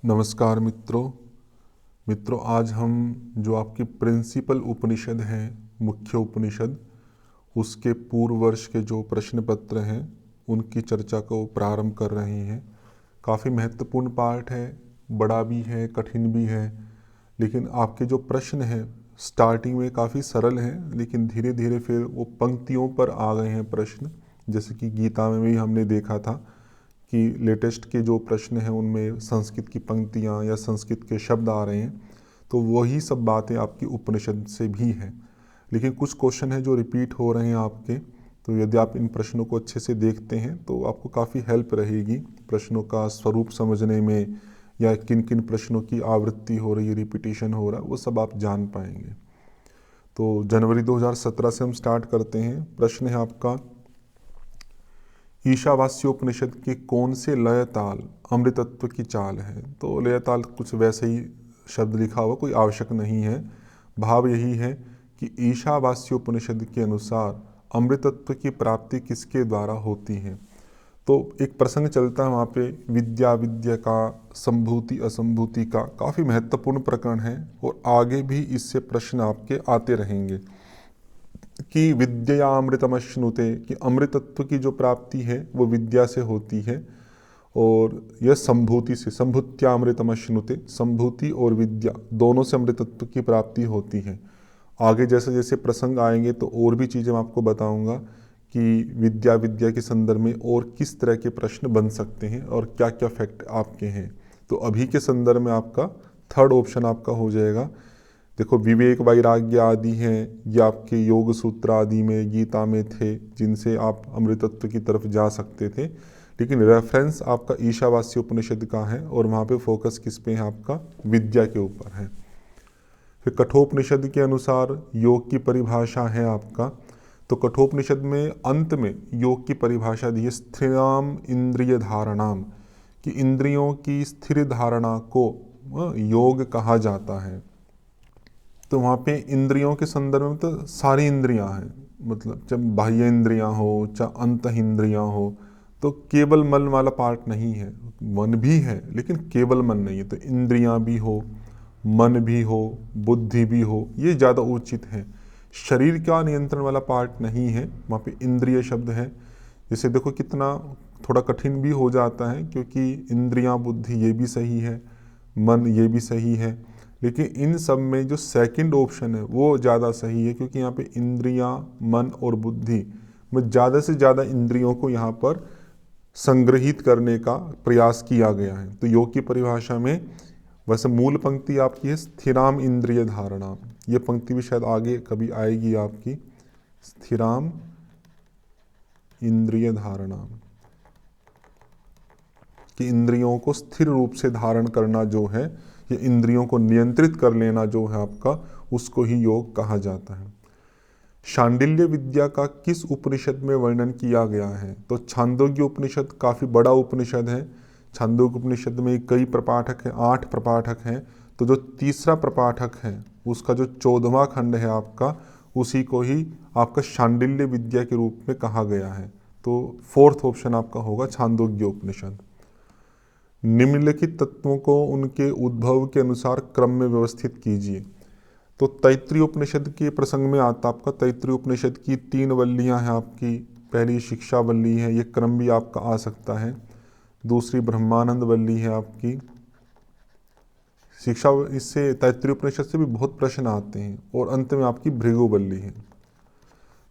नमस्कार मित्रों आज हम जो आपकी प्रिंसिपल उपनिषद हैं, मुख्य उपनिषद, उसके पूर्व वर्ष के जो प्रश्न पत्र हैं उनकी चर्चा को प्रारंभ कर रहे हैं। काफ़ी महत्वपूर्ण पाठ है, बड़ा भी है, कठिन भी है, लेकिन आपके जो प्रश्न हैं स्टार्टिंग में काफ़ी सरल हैं, लेकिन धीरे धीरे फिर वो पंक्तियों पर आ गए हैं प्रश्न। जैसे कि गीता में भी हमने देखा था कि लेटेस्ट के जो प्रश्न हैं उनमें संस्कृत की पंक्तियाँ या संस्कृत के शब्द आ रहे हैं, तो वही सब बातें आपकी उपनिषद से भी हैं। लेकिन कुछ क्वेश्चन हैं जो रिपीट हो रहे हैं आपके, तो यदि आप इन प्रश्नों को अच्छे से देखते हैं तो आपको काफ़ी हेल्प रहेगी प्रश्नों का स्वरूप समझने में, या किन किन प्रश्नों की आवृत्ति हो रही है, रिपीटिशन हो रहा है, वो सब आप जान पाएंगे। तो जनवरी 2017 से हम स्टार्ट करते हैं। प्रश्न है आपका, ईशावास्योपनिषद के कौन से लय ताल अमृतत्व की चाल है। तो लय ताल कुछ वैसे ही शब्द लिखा हुआ, कोई आवश्यक नहीं है। भाव यही है कि ईशावास्योपनिषद के अनुसार अमृतत्व की प्राप्ति किसके द्वारा होती है। तो एक प्रसंग चलता है वहाँ पे, विद्या विद्या का, संभूति असंभूति का, काफ़ी महत्वपूर्ण प्रकरण है और आगे भी इससे प्रश्न आपके आते रहेंगे कि विद्या अमृतमश्नुते, कि अमृतत्व की जो प्राप्ति है वो विद्या से होती है, और यह संभूति से, संभूत्या अमृतमश्नुते, संभूति और विद्या दोनों से अमृतत्व की प्राप्ति होती है। आगे जैसे जैसे प्रसंग आएंगे तो और भी चीज़ें मैं आपको बताऊंगा कि विद्या विद्या के संदर्भ में और किस तरह के प्रश्न बन सकते हैं और क्या क्या फैक्ट आपके हैं। तो अभी के संदर्भ में आपका थर्ड ऑप्शन आपका हो जाएगा। देखो, विवेक वैराग्य आदि हैं, ये आपके योग सूत्र आदि में, गीता में थे, जिनसे आप अमृतत्व की तरफ जा सकते थे। लेकिन रेफरेंस आपका ईशावास्य उपनिषद का है और वहाँ पे फोकस किस पे है, आपका विद्या के ऊपर है। फिर कठोपनिषद के अनुसार योग की परिभाषा है आपका। तो कठोपनिषद में अंत में योग की परिभाषा दी है, स्थिराम इंद्रिय धारणाम, कि इंद्रियों की स्थिर धारणा को योग कहा जाता है। तो वहाँ पे इंद्रियों के संदर्भ में तो सारी इंद्रियां हैं, मतलब जब बाह्य इंद्रियां हो चाहे अंत इंद्रियां हो, तो केवल मन वाला पार्ट नहीं है। मन भी है लेकिन केवल मन नहीं है, तो इंद्रियां भी हो, मन भी हो, बुद्धि भी हो, ये ज़्यादा उचित है। शरीर का नियंत्रण वाला पार्ट नहीं है, वहाँ पे इंद्रिय शब्द है। जैसे देखो कितना थोड़ा कठिन भी हो जाता है, क्योंकि इंद्रियां बुद्धि ये भी सही है, मन ये भी सही है, लेकिन इन सब में जो सेकंड ऑप्शन है वो ज़्यादा सही है, क्योंकि यहाँ पे इंद्रियां, मन और बुद्धि में ज़्यादा से ज़्यादा इंद्रियों को यहाँ पर संग्रहित करने का प्रयास किया गया है। तो योग की परिभाषा में वैसे मूल पंक्ति आपकी है, स्थिराम इंद्रिय धारणा। ये पंक्ति भी शायद आगे कभी आएगी आपकी, स्थिराम इंद्रिय धारणा, कि इंद्रियों को स्थिर रूप से धारण करना जो है, ये इंद्रियों को नियंत्रित कर लेना जो है आपका, उसको ही योग कहा जाता है। शांडिल्य विद्या का किस उपनिषद में वर्णन किया गया है। तो छांदोग्य उपनिषद काफ़ी बड़ा उपनिषद है। छांदोग्य उपनिषद में कई प्रपाठक हैं, 8 प्रपाठक हैं। तो जो तीसरा प्रपाठक है उसका जो 14वां खंड है आपका, उसी को ही आपका शांडिल्य विद्या के रूप में कहा गया है। तो फोर्थ ऑप्शन आपका होगा छांदोग्य उपनिषद। निम्नलिखित तत्वों को उनके उद्भव के अनुसार क्रम में व्यवस्थित कीजिए। तो तैत्तिरीय उपनिषद के प्रसंग में आता आपका, तैत्तिरीय उपनिषद की 3 वल्लियां हैं आपकी। पहली शिक्षा वल्ली है, ये क्रम भी आपका आ सकता है। दूसरी ब्रह्मानंद वल्ली है आपकी शिक्षा, इससे तैत्तिरीय उपनिषद से भी बहुत प्रश्न आते हैं। और अंत में आपकी भृगु वल्ली है।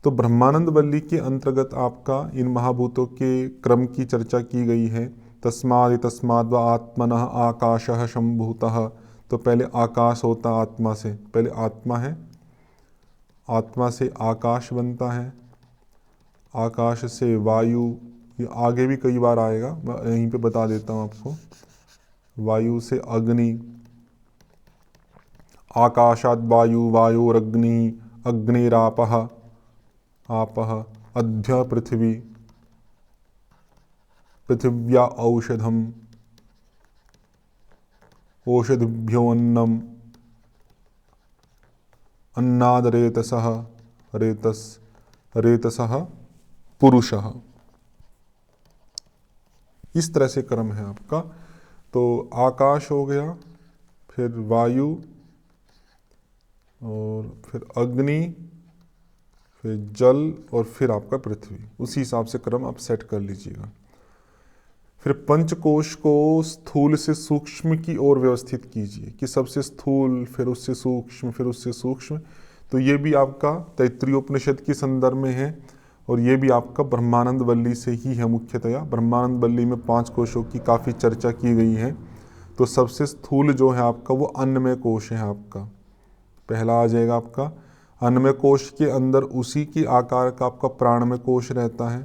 तो ब्रह्मानंद वल्ली के अंतर्गत आपका इन महाभूतों के क्रम की चर्चा की गई है। तस्माद व आत्मनः आकाशः संभूतः। तो पहले आकाश होता आत्मा से, पहले आत्मा है, आत्मा से आकाश बनता है, आकाश से वायु, ये आगे भी कई बार आएगा, मैं यहीं पे बता देता हूँ आपको। वायु से अग्नि, आकाशाद वायु, वायुरग्नि, अग्निरापः, आपः, अद्य पृथ्वी, पृथिव्या औषधम, औषधिभ्योऽन्नम, अन्नाद रेतसः, रेतसः पुरुषः। इस तरह से क्रम है आपका। तो आकाश हो गया, फिर वायु, और फिर अग्नि, फिर जल, और फिर आपका पृथ्वी। उसी हिसाब से क्रम आप सेट कर लीजिएगा। फिर पंचकोश को स्थूल से सूक्ष्म की ओर व्यवस्थित कीजिए कि सबसे स्थूल, फिर उससे सूक्ष्म, फिर उससे सूक्ष्म। तो ये भी आपका तैत्तिरीयोपनिषद के संदर्भ में है, और ये भी आपका ब्रह्मानंद वल्ली से ही है मुख्यतया। ब्रह्मानंद वल्ली में 5 कोशों की काफ़ी चर्चा की गई है। तो सबसे स्थूल जो है आपका वो अन्नमय कोश है आपका, पहला आ जाएगा आपका। अन्नमय कोश के अंदर उसी के आकार का आपका प्राणमय कोश रहता है।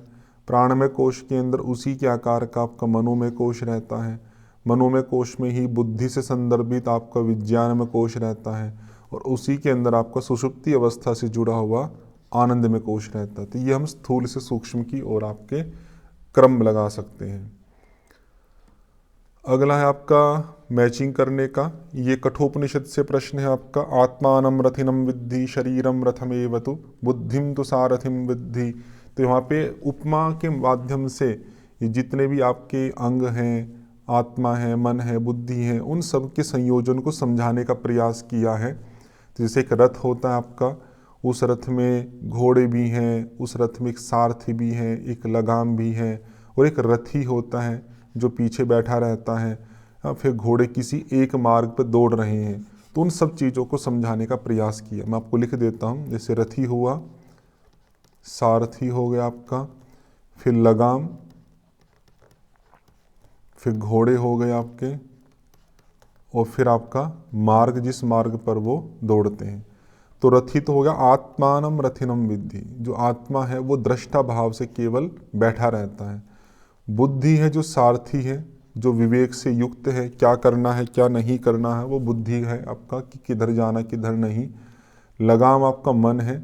प्राणमय कोश के अंदर उसी के आकार का आपका मनोमय कोश रहता है। मनोमय कोश में ही बुद्धि से संदर्भित आपका विज्ञानमय कोश रहता है, और उसी के अंदर आपका सुषुप्ति अवस्था से जुड़ा हुआ आनंदमय कोश रहता है। तो ये हम स्थूल से सूक्ष्म की ओर आपके क्रम लगा सकते हैं। अगला है आपका मैचिंग करने का। ये कठोपनिषद से प्रश्न है आपका। आत्मानम रथिनम विद्धि शरीरम रथमेव तु बुद्धिम तु सारथिम विद्धि। तो यहाँ पे उपमा के माध्यम से ये जितने भी आपके अंग हैं, आत्मा है, मन है, बुद्धि है, उन सब के संयोजन को समझाने का प्रयास किया है। तो जैसे एक रथ होता है आपका, उस रथ में घोड़े भी हैं, उस रथ में एक सारथी भी है, एक लगाम भी है, और एक रथी होता है जो पीछे बैठा रहता है। फिर घोड़े किसी एक मार्ग पर दौड़ रहे हैं। तो उन सब चीज़ों को समझाने का प्रयास किया। मैं आपको लिख देता हूँ। जैसे रथी हुआ, सारथी हो गया आपका, फिर लगाम, फिर घोड़े हो गए आपके, और फिर आपका मार्ग, जिस मार्ग पर वो दौड़ते हैं। तो रथी तो हो गया आत्मानम रथिनम विद्धि, जो आत्मा है वो दृष्टा भाव से केवल बैठा रहता है। बुद्धि है जो सारथी है, जो विवेक से युक्त है, क्या करना है क्या नहीं करना है, वो बुद्धि है आपका कि किधर जाना किधर नहीं। लगाम आपका मन है,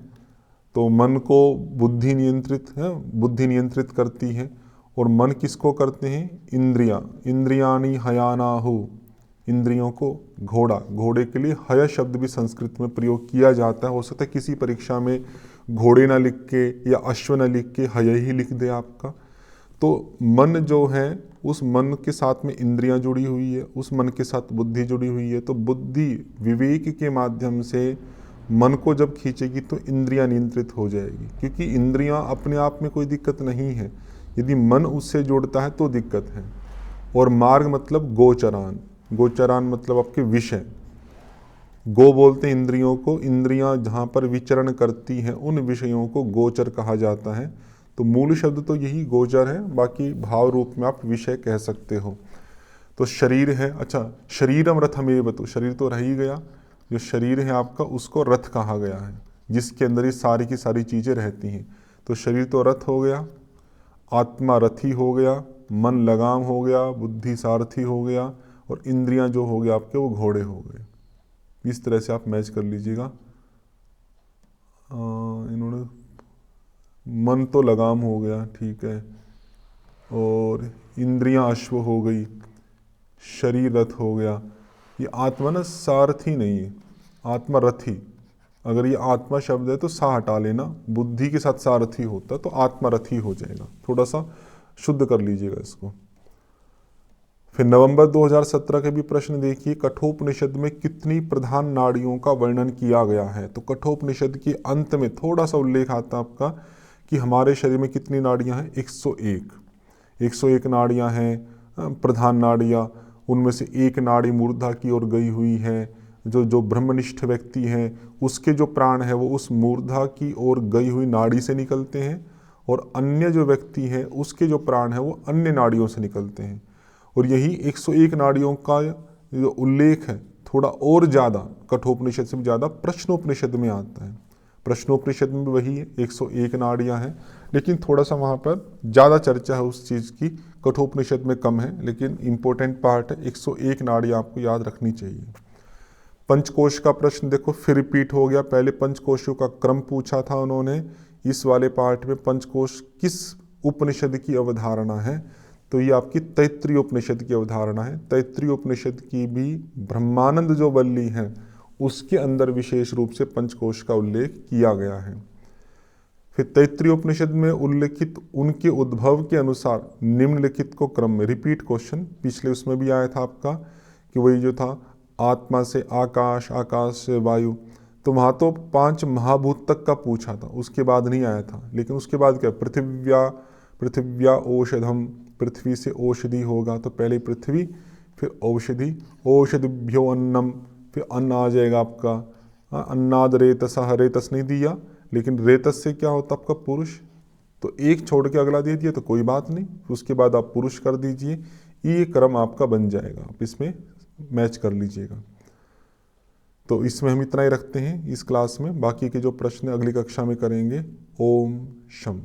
तो मन को बुद्धि नियंत्रित है, बुद्धि नियंत्रित करती है। और मन किसको करते हैं? इंद्रियां। इंद्रियाणी हयानाहु, इंद्रियों को घोड़ा। घोड़े के लिए हय शब्द भी संस्कृत में प्रयोग किया जाता है। हो सकता है किसी परीक्षा में घोड़े ना लिख के या अश्व न लिख के हय ही लिख दे आपका। तो मन जो है, उस मन के साथ में इंद्रियां जुड़ी हुई है, उस मन के साथ बुद्धि जुड़ी हुई है। तो बुद्धि विवेक के माध्यम से मन को जब खींचेगी तो इंद्रियां नियंत्रित हो जाएगी, क्योंकि इंद्रियां अपने आप में कोई दिक्कत नहीं है, यदि मन उससे जुड़ता है तो दिक्कत है। और मार्ग मतलब गोचरान। गोचरान मतलब आपके विषय। गो बोलते हैं इंद्रियों को। इंद्रियां जहाँ पर विचरण करती हैं उन विषयों को गोचर कहा जाता है। तो मूल शब्द तो यही गोचर है, बाकी भाव रूप में आप विषय कह सकते हो। तो शरीर है, अच्छा शरीरम रथमेव तु, शरीर तो रह ही गया। जो शरीर है आपका उसको रथ कहा गया है, जिसके अंदर ये सारी की सारी चीज़ें रहती हैं। तो शरीर तो रथ हो गया, आत्मा रथी हो गया, मन लगाम हो गया, बुद्धि सारथी हो गया, और इंद्रियां जो हो गया आपके वो घोड़े हो गए। इस तरह से आप मैच कर लीजिएगा। इन्होंने मन तो लगाम हो गया, ठीक है, और इंद्रियां अश्व हो गई, शरीर रथ हो गया। ये आत्मा ना सारथी नहीं है, आत्मा रथी। अगर ये आत्मा शब्द है तो सा हटा लेना, बुद्धि के साथ सारथी होता तो आत्मा रथी हो जाएगा। थोड़ा सा शुद्ध कर लीजिएगा इसको। फिर नवंबर 2017 के भी प्रश्न देखिए। कठोपनिषद में कितनी प्रधान नाड़ियों का वर्णन किया गया है? तो कठोपनिषद के अंत में थोड़ा सा उल्लेख आता है आपका कि हमारे शरीर में कितनी नाड़ियां हैं? 101 नाड़ियां हैं प्रधान नाड़ियां। उनमें से एक नाड़ी मूर्धा की ओर गई हुई है। जो ब्रह्मनिष्ठ व्यक्ति हैं उसके जो प्राण है वो उस मूर्धा की ओर गई हुई नाड़ी से निकलते हैं, और अन्य जो व्यक्ति है उसके जो प्राण है वो अन्य नाड़ियों से निकलते हैं। और यही 101 नाड़ियों का जो उल्लेख है थोड़ा और ज़्यादा, कठोपनिषद से भी ज़्यादा प्रश्नोपनिषद में आता है। प्रश्नोपनिषद में भी वही 101 नाड़ियाँ हैं, लेकिन थोड़ा सा वहाँ पर ज़्यादा चर्चा है उस चीज़ की। कठोपनिषद में कम है, लेकिन इम्पोर्टेंट पार्ट है। 101 नाड़ियाँ आपको याद रखनी चाहिए। पंचकोश का प्रश्न देखो फिर रिपीट हो गया। पहले पंचकोशों का क्रम पूछा था उन्होंने, इस वाले पार्ट में पंचकोश किस उपनिषद की अवधारणा है? तो ये आपकी तैत्तिरीय उपनिषद की अवधारणा है। तैत्तिरीय उपनिषद की भी ब्रह्मानंद जो वल्ली है उसके अंदर विशेष रूप से पंचकोश का उल्लेख किया गया है। फिर तैत्तिरीय उपनिषद में उल्लेखित उनके उद्भव के अनुसार निम्नलिखित को क्रम में, रिपीट क्वेश्चन, पिछले उसमें भी आया था आपका कि वही जो था आत्मा से आकाश, आकाश से वायु, तो वहाँ तो 5 महाभूत तक का पूछा था, उसके बाद नहीं आया था। लेकिन उसके बाद क्या, पृथिव्या औषधम, पृथ्वी से औषधि होगा, तो पहले पृथ्वी फिर औषधि, औषधिभ्यो अन्नम, फिर अन्न आ जाएगा आपका, अन्नाद रेतसः, रेतस नहीं दिया, लेकिन रेतस से क्या होता आपका पुरुष, तो एक छोड़ के अगला दे दिया तो कोई बात नहीं, उसके बाद आप पुरुष कर दीजिए, ये क्रम आपका बन जाएगा, आप इसमें मैच कर लीजिएगा। तो इसमें हम इतना ही रखते हैं इस क्लास में, बाकी के जो प्रश्न अगली कक्षा में करेंगे। ओम शम।